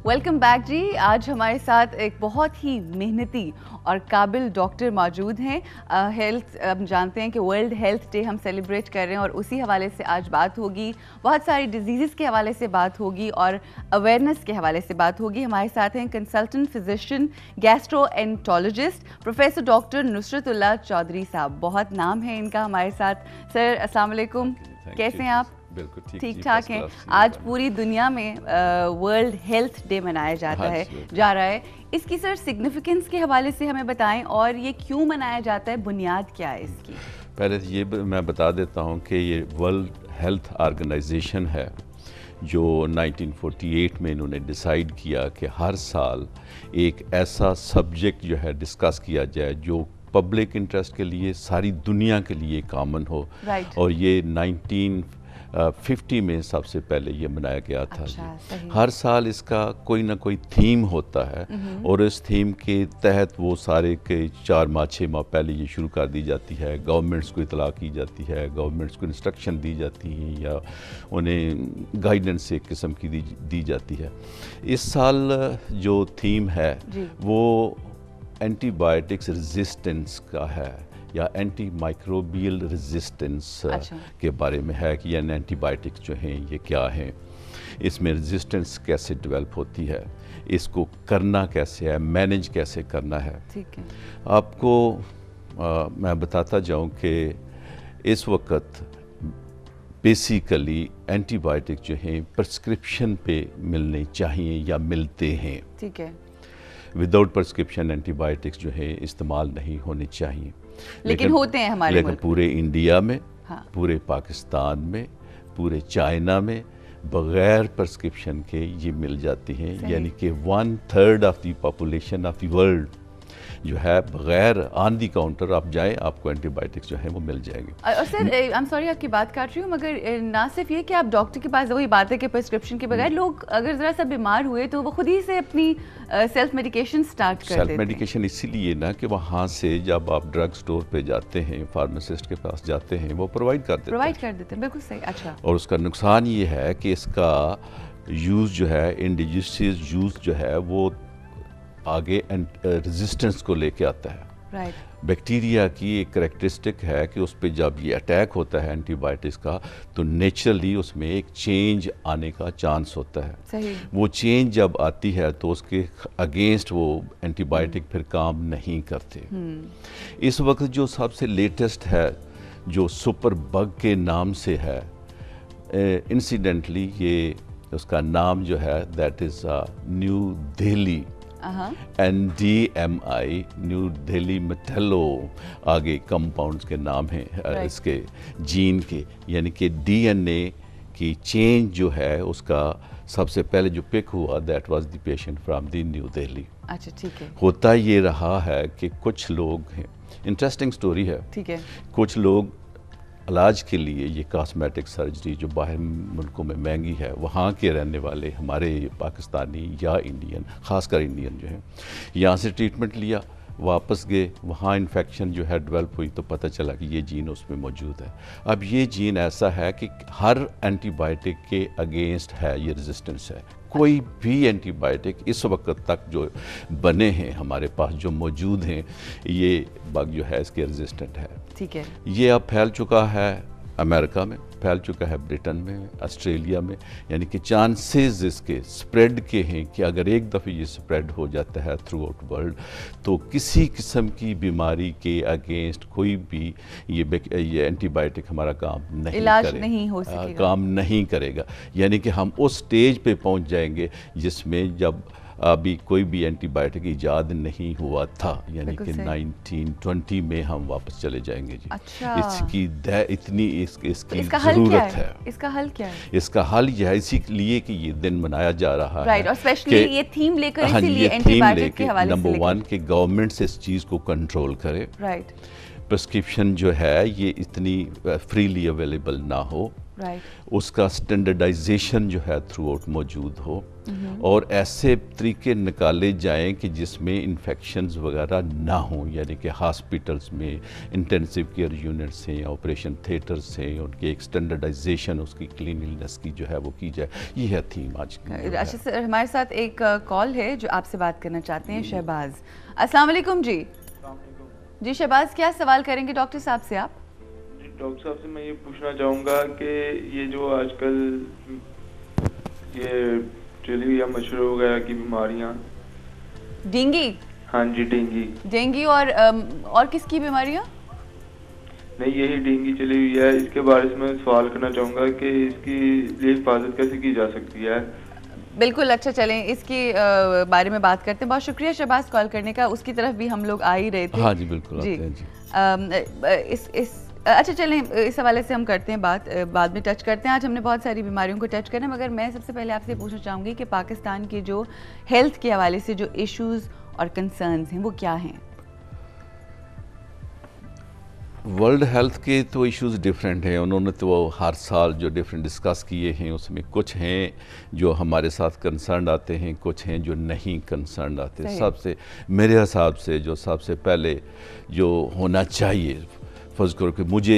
Welcome back जी। आज हमारे साथ एक बहुत ही मेहनती और काबिल डॉक्टर मौजूद हैं। हेल्थ हम जानते हैं कि वर्ल्ड हेल्थ डे हम सेलिब्रेट कर रहे हैं और उसी हवाले से आज बात होगी। बहुत सारी डिजीज़ के हवाले से बात होगी और अवेयरनेस के हवाले से बात होगी। हमारे साथ हैं consultant physician gastroenterologist professor doctor Nusratullah Chaudhary sahab. बहुत नाम है इनका हमारे साथ। सर अस्सलाम वालेकुम, कैसे हैं आप? बिल्कुल ठीक ठाक हैं। आज पूरी दुनिया में वर्ल्ड हेल्थ डे मनाया जा रहा है। इसकी सर सिग्निफिकेंस के हवाले से हमें बताएं और ये क्यों मनाया जाता है, बुनियाद क्या है इसकी? पहले ये मैं बता देता हूँ कि ये वर्ल्ड हेल्थ ऑर्गेनाइजेशन है जो 1948 में इन्होंने डिसाइड किया कि हर साल एक ऐसा सब्जेक्ट जो है डिस्कस किया जाए जो पब्लिक इंटरेस्ट के लिए सारी दुनिया के लिए कॉमन हो। और ये 1950 में सबसे पहले ये मनाया गया था। हर साल इसका कोई ना कोई थीम होता है और इस थीम के तहत वो सारे के 4 माह 6 माह पहले ये शुरू कर दी जाती है। गवर्नमेंट्स को इतला की जाती है, गवर्नमेंट्स को इंस्ट्रक्शन दी जाती हैं या उन्हें गाइडेंस एक किस्म की दी जाती है। इस साल जो थीम है वो एंटीबायोटिक्स रेजिस्टेंस का है या एंटी माइक्रोबियल रेजिस्टेंस के बारे में है कि यानी एंटीबायोटिक्स जो हैं ये क्या हैं, इसमें रेजिस्टेंस कैसे डेवलप होती है, इसको करना कैसे है, मैनेज कैसे करना है। ठीक है। आपको मैं बताता जाऊं कि इस वक्त बेसिकली एंटीबायोटिक जो हैं प्रिस्क्रिप्शन पे मिलने चाहिए या मिलते हैं। ठीक है। विदाउट प्रिस्क्रिप्शन एंटीबायोटिक्स जो है इस्तेमाल नहीं होने चाहिए, लेकिन होते हैं हमारे लेकिन पूरे इंडिया में, हाँ। पूरे पाकिस्तान में, पूरे चाइना में बगैर प्रिस्क्रिप्शन के ये मिल जाती हैं। यानी कि 1/3 of the population of the world जो है बगैर ऑन दी काउंटर आप जाएं आपको एंटीबायोटिक्स जो है वो मिल जाएंगे। और सर आई एम सॉरी आपकी बात काट रही हूँ, मगर ना सिर्फ ये कि आप डॉक्टर के पास, वही बात है कि प्रिस्क्रिप्शन के बगैर लोग अगर ज़रा सा बीमार हुए तो वो खुद ही से अपनी सेल्फ मेडिकेशन स्टार्ट कर देते हैं। सेल्फ मेडिकेशन इसीलिए ना कि वहाँ से जब आप ड्रग स्टोर पे जाते हैं, फार्मासिस्ट के पास जाते हैं, वो प्रोवाइड कर देते हैं। बिल्कुल सही। अच्छा। और उसका नुकसान ये है कि इसका यूज़ जो है, इंडिजियस यूज़ जो है वो आगे रेजिस्टेंस को लेके आता है। बैक्टीरिया की एक करैक्टरिस्टिक है कि उस पर जब ये अटैक होता है एंटीबायोटिक्स का तो नेचुरली उसमें एक चेंज आने का चांस होता है। सही। वो चेंज जब आती है तो उसके अगेंस्ट वो एंटीबायोटिक फिर काम नहीं करते। इस वक्त जो सबसे लेटेस्ट है जो सुपर बग के नाम से है, इंसिडेंटली ये उसका नाम जो है that is new Delhi NDMI, new Delhi metallo आगे कंपाउंड्स के नाम हैं इसके जीन के, यानी कि DNA की चेंज जो है उसका सबसे पहले जो पिक हुआ that was the patient from the new Delhi. अच्छा, ठीक है। होता ये रहा है कि कुछ लोग हैं, इंटरेस्टिंग स्टोरी है। ठीक है। कुछ लोग इलाज के लिए ये कॉस्मेटिक सर्जरी जो बाहर मुल्कों में महंगी है, वहाँ के रहने वाले हमारे पाकिस्तानी या इंडियन, ख़ासकर इंडियन जो हैं, यहाँ से ट्रीटमेंट लिया, वापस गए, वहाँ इन्फेक्शन जो है डेवलप हुई तो पता चला कि ये जीन उसमें मौजूद है। अब ये जीन ऐसा है कि हर एंटीबायोटिक के अगेंस्ट है, ये रेजिस्टेंस है। कोई भी एंटीबायोटिक इस वक्त तक जो बने हैं हमारे पास जो मौजूद हैं, ये बग जो है इसके रेजिस्टेंट है। ठीक है। ये अब फैल चुका है अमेरिका में, फैल चुका है ब्रिटेन में, ऑस्ट्रेलिया में, यानी कि चांसेस इसके स्प्रेड के हैं कि अगर एक दफ़े ये स्प्रेड हो जाता है थ्रू आउट वर्ल्ड तो किसी किस्म की बीमारी के अगेंस्ट कोई भी ये एंटीबायोटिक हमारा काम नहीं करेगा, नहीं हो सकेगा, काम नहीं करेगा। यानी कि हम उस स्टेज पे पहुंच जाएंगे जिसमें जब अभी कोई भी एंटीबायोटिक ईजाद नहीं हुआ था, यानी कि 1920 में हम वापस चले जाएंगे जी। अच्छा। इसकी इतनी इसकी इसका ज़रूरत है। इसका हल क्या है? इसका हल यह है इसीलिए कि ये दिन मनाया जा रहा है। और स्पेशली ये थीम लेकर, इसीलिए एंटीबायोटिक के हवाले से नंबर 1 कि गवर्नमेंट से इस चीज़ को कंट्रोल करे। प्रिस्क्रिप्शन जो है ये इतनी फ्रीली अवेलेबल ना हो, उसका स्टैंडर्डाइजेशन जो है थ्रू आउट मौजूद हो, और ऐसे तरीके निकाले जाएं कि जिसमें इन्फेक्शंस वगैरह ना हों, यानी कि हॉस्पिटल्स में इंटेंसिव केयर यूनिट्स हैं, ऑपरेशन थिएटर्स हैं, उनकी एक स्टैंडर्डाइजेशन, उसकी क्लीनलीनेस की जो है वो की जाए। ये है थीम आज की। अच्छा सर, हमारे साथ एक कॉल है जो आपसे बात करना चाहते हैं, शहबाज। अस्सलाम वालेकुम जी। जी शहबाज, क्या सवाल करेंगे डॉक्टर साहब से आप? जी डॉक्टर साहब से मैं ये पूछना चाहूँगा कि ये जो आजकल ये चली या मच्छर वगैरह की बीमारियाँ, डेंगू? हाँ जी डेंगू। डेंगू और किसकी बीमारियाँ? नहीं यही डेंगू चली हुई है, इसके बारे में मैं सवाल करना चाहूँगा कि इसकी लिए हिफाजत कैसे की जा सकती है। बिल्कुल, अच्छा चलें इसके बारे में बात करते हैं। बहुत शुक्रिया शहबाज कॉल करने का, उसकी तरफ भी हम लोग आ ही रहे थे। हाँ जी बिल्कुल जी, आते हैं जी। अच्छा चलें इस हवाले से हम करते हैं बात, बाद में टच करते हैं। आज हमने बहुत सारी बीमारियों को टच करना है, मगर मैं सबसे पहले आपसे पूछना चाहूँगी कि पाकिस्तान के जो हेल्थ के हवाले से जो इश्यूज़ और कंसर्न्स हैं वो क्या हैं? वर्ल्ड हेल्थ के तो इश्यूज़ डिफरेंट हैं, उन्होंने तो हर साल जो डिफरेंट डिस्कस किए हैं उसमें कुछ हैं जो हमारे साथ कंसर्न आते हैं, कुछ हैं जो नहीं कंसर्न आते। सबसे मेरे हिसाब से जो सबसे पहले जो होना चाहिए, फर्ज करो कि मुझे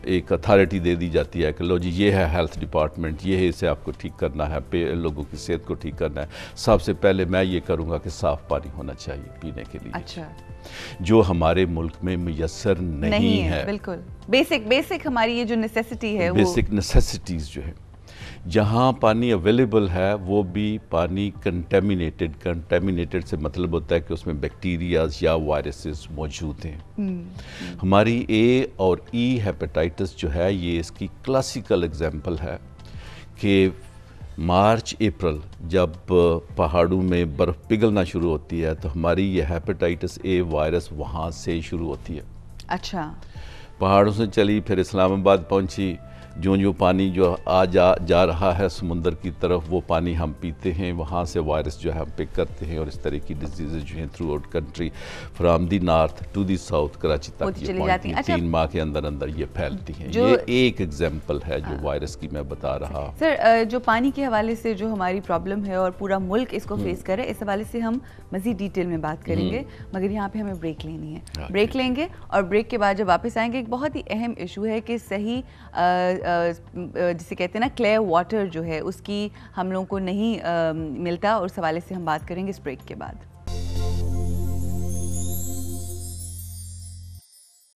एक अथॉरिटी दे दी जाती है कि लो जी ये है हेल्थ डिपार्टमेंट, ये है, इसे आपको ठीक करना है, लोगों की सेहत को ठीक करना है। सबसे पहले मैं ये करूँगा कि साफ़ पानी होना चाहिए पीने के लिए। अच्छा, जो हमारे मुल्क में मुयस्सर नहीं है। बिल्कुल बेसिक हमारी ये जो नेसेसिटी है, बेसिक नेसेसिटीज़ जो है, जहाँ पानी अवेलेबल है वो भी पानी कंटेमिनेटेड से मतलब होता है कि उसमें बैक्टीरियाज या वायरसेस मौजूद हैं। हमारी ए और ई हेपेटाइटिस जो है ये इसकी क्लासिकल एग्जांपल है कि मार्च अप्रैल जब पहाड़ों में बर्फ़ पिघलना शुरू होती है तो हमारी ये हेपेटाइटिस ए वायरस वहाँ से शुरू होती है। अच्छा, पहाड़ों से चली, फिर इस्लामाबाद पहुँची, जो पानी जो जा रहा है समुंदर की तरफ वो पानी हम पीते हैं, वहाँ से वायरस जो है हम पिक करते हैं और इस तरह की डिजीज़ जो हैं throughout country from the north to the south Karachi तक ये पहुँचती हैं। 3 माह के अंदर अंदर ये फैलती हैं। ये एक एग्जाम्पल है जो वायरस की मैं बता रहा हूँ। सर जो पानी के हवाले से जो हमारी प्रॉब्लम है और पूरा मुल्क इसको फेस करे, इस हवाले से हम मज़ीद डिटेल में बात करेंगे, मगर यहाँ पे हमें ब्रेक लेनी है। ब्रेक लेंगे और ब्रेक के बाद जब वापस आएंगे एक बहुत ही अहम इशू है कि सही जिसे कहते हैं ना क्लियर वाटर जो है उसकी हम लोगों को नहीं मिलता, और उस हवाले से हम बात करेंगे इस ब्रेक के बाद।